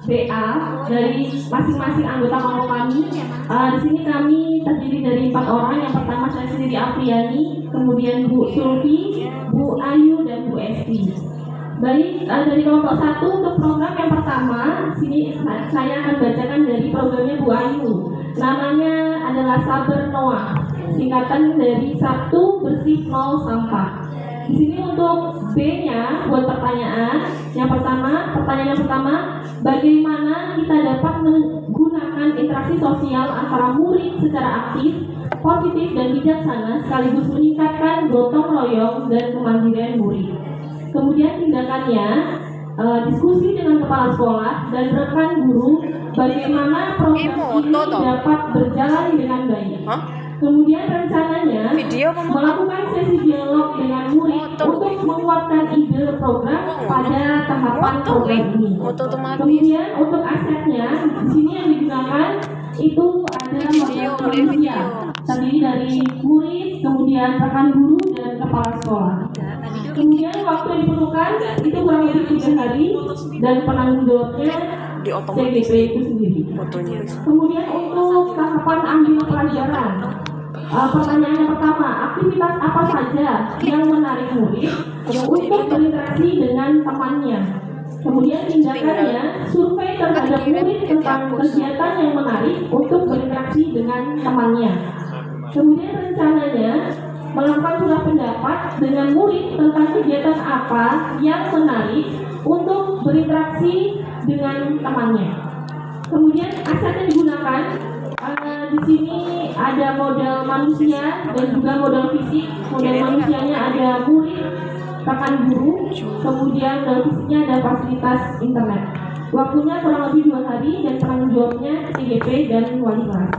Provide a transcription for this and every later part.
BA dari masing-masing anggota kelompok kami. Di sini kami terdiri dari 4 orang. Yang pertama saya sendiri Apriani, kemudian Bu Sulfi, Bu Ayu, dan Bu Esti. Baik, dari kelompok 1 untuk program yang pertama, sini saya akan bacakan dari programnya Bu Ayu. Namanya adalah Sabar Noah, singkatan dari Sabtu Bersih Nol Sampah. Di sini untuk B-nya buat pertanyaan. Pertanyaan yang pertama, bagaimana kita dapat menggunakan interaksi sosial antara murid secara aktif, positif dan bijaksana sekaligus meningkatkan gotong royong dan kemandirian murid. Kemudian tindakannya, diskusi dengan kepala sekolah dan rekan guru bagaimana program ini dapat berjalan dengan baik. Kemudian rencananya melakukan sesi dialog dengan murid untuk menguatkan ide program pada tahapan program ini. Kemudian untuk asetnya, di sini yang digunakan itu adalah modal manusia, terdiri dari murid, kemudian rekan guru dan kepala sekolah. Kemudian waktu yang diperlukan itu kurang lebih 3 hari dan penanggung jawabnya CGP itu sendiri. Kemudian untuk tahapan ambil pelajaran, pertanyaan yang pertama, aktivitas apa saja yang menarik murid untuk berinteraksi dengan temannya? Kemudian tindakannya, survei terhadap murid tentang kegiatan yang menarik untuk berinteraksi dengan temannya. Kemudian rencananya melakukan surat pendapat dengan murid tentang kegiatan apa yang menarik untuk berinteraksi dengan temannya. Kemudian aset yang digunakan, di sini ada modal manusia dan juga modal fisik. Modal manusianya ada murid, rekan guru, kemudian modal fisiknya ada fasilitas internet. Waktunya kurang lebih 2 hari dan penanggung jawabnya CGP dan wali kelas.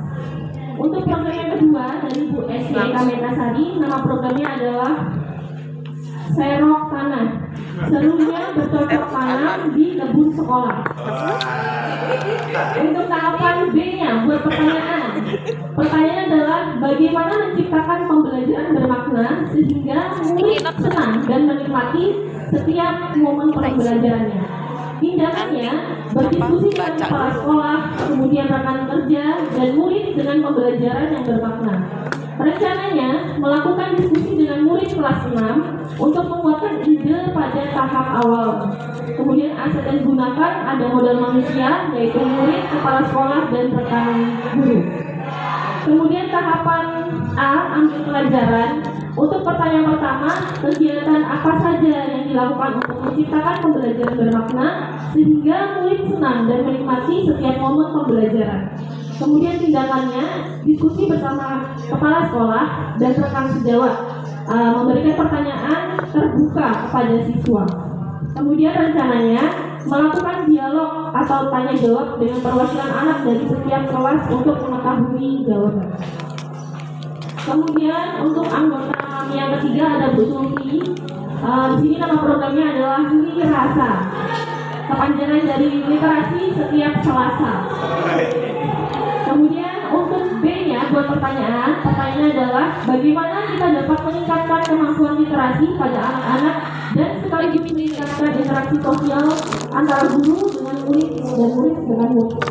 Untuk program yang kedua dari Bu Esti Kamenasari, nama programnya adalah Serok Tanah. Serunya bercocok tanam di kebun sekolah. Untuk tahapan B-nya buat pertanyaan. Pertanyaan adalah bagaimana menciptakan pembelajaran bermakna sehingga murid senang dan menikmati setiap momen pembelajarannya. Tindakannya berdiskusi dengan kepala sekolah, kemudian rekan kerja dan murid dengan pembelajaran yang bermakna. Rencananya melakukan diskusi dengan murid kelas 6 untuk menguatkan ide pada tahap awal. Kemudian aset yang digunakan ada modal manusia yaitu murid, kepala sekolah dan rekan guru. Kemudian tahapan A, ambil pelajaran. Untuk pertanyaan pertama, kegiatan apa saja yang dilakukan untuk menciptakan pembelajaran bermakna sehingga murid senang dan menikmati setiap momen pembelajaran. Kemudian tindakannya, diskusi bersama kepala sekolah dan rekan sejawat, memberikan pertanyaan terbuka kepada siswa. Kemudian rencananya melakukan dialog atau tanya jawab dengan perwakilan anak dari setiap kelas untuk mengetahui jawaban. Kemudian untuk anggota kami yang ketiga ada Bu Sulfi. Di sini nama programnya adalah Lirasa. Kepanjangan dari literasi setiap Selasa. Kemudian untuk B-nya buat pertanyaannya adalah bagaimana kita dapat meningkatkan kemampuan literasi pada anak-anak dan sekaligus meningkatkan interaksi sosial antara guru dengan murid dan murid dengan murid.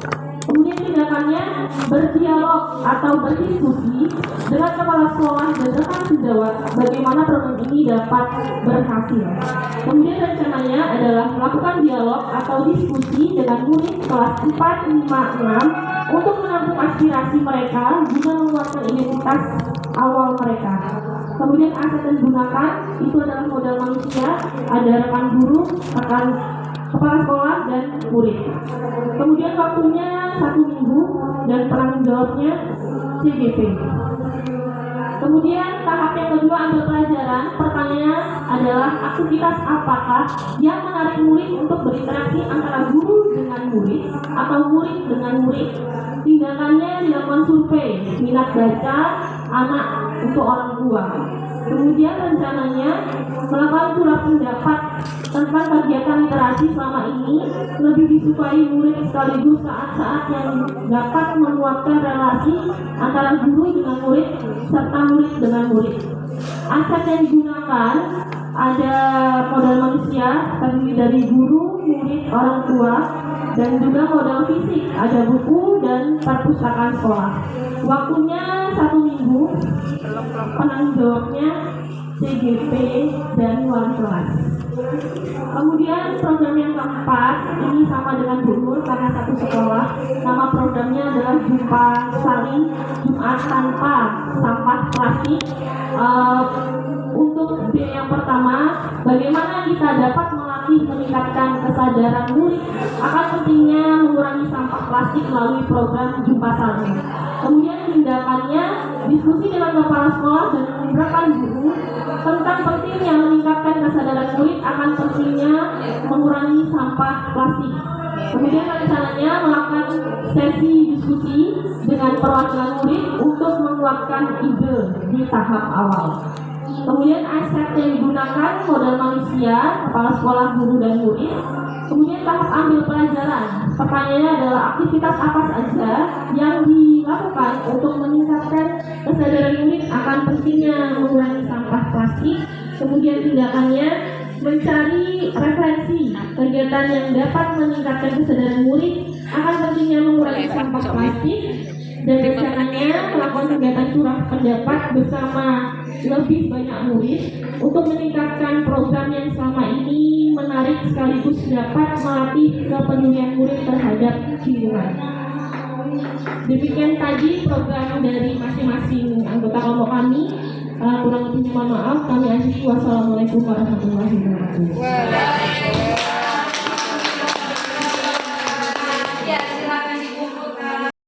Kemudian tindakannya berdialog atau berdiskusi dengan kepala sekolah dan rekan sejawat bagaimana program ini dapat berhasil. Kemudian rencananya adalah melakukan dialog atau diskusi dengan murid kelas 4, 5, 6 untuk menampung aspirasi mereka guna menguatkan identitas awal mereka. Kemudian aset yang digunakan itu adalah modal manusia, ada rekan guru, rekan kepala sekolah dan murid. Kemudian waktunya 1 minggu dan penanggung jawabnya CGP. Kemudian tahap yang kedua ambil pelajaran. Pertanyaan adalah aktivitas apakah yang menarik murid untuk berinteraksi antara guru dengan murid atau murid dengan murid. Tindakannya dilakukan survei minat baca anak untuk orang tua. Kemudian rencananya melakukan surat pendapat tentang kegiatan literasi selama ini lebih disukai murid sekaligus saat-saat yang dapat menguatkan relasi antara guru dengan murid serta murid dengan murid. Aset yang digunakan ada modal manusia terdiri dari guru, murid, orang tua dan juga modal fisik, ada buku dan perpustakaan sekolah. Waktunya 1 minggu, penanggung jawabnya CGP dan wali kelas. Kemudian program yang keempat, ini sama dengan Bu Nur karena satu sekolah. Nama programnya adalah Jumpa Saling Jumat Tanpa Sampah Plastik. Untuk B yang pertama, bagaimana kita dapat melatih meningkatkan kesadaran murid akan pentingnya mengurangi sampah plastik melalui program Jumpa Saling. Kemudian tindakannya, diskusi dengan kepala sekolah dan beberapa guru tentang pentingnya meningkatkan kesadaran murid akan pentingnya mengurangi sampah plastik. Kemudian rencananya melakukan sesi diskusi dengan perwakilan murid untuk menguatkan ide di tahap awal. Kemudian aset yang digunakan modal manusia, kepala sekolah, guru, dan murid. Kemudian tahap ambil pelajaran. Pertanyaannya adalah aktivitas apa saja yang dilakukan untuk meningkatkan kesadaran murid akan pentingnya mengurangi sampah plastik. Kemudian tindakannya mencari referensi kegiatan yang dapat meningkatkan kesadaran murid akan pentingnya mengurangi sampah plastik. Dan rencananya melakukan kegiatan curah pendapat bersama lebih banyak murid untuk meningkatkan program yang selama ini menarik sekaligus dapat melatih kepedulian murid terhadap lingkungan. Demikian tadi program dari masing-masing anggota kelompok kami. Kurang lebihnya mohon maaf. Kami akhiri. Wassalamualaikum warahmatullahi wabarakatuh.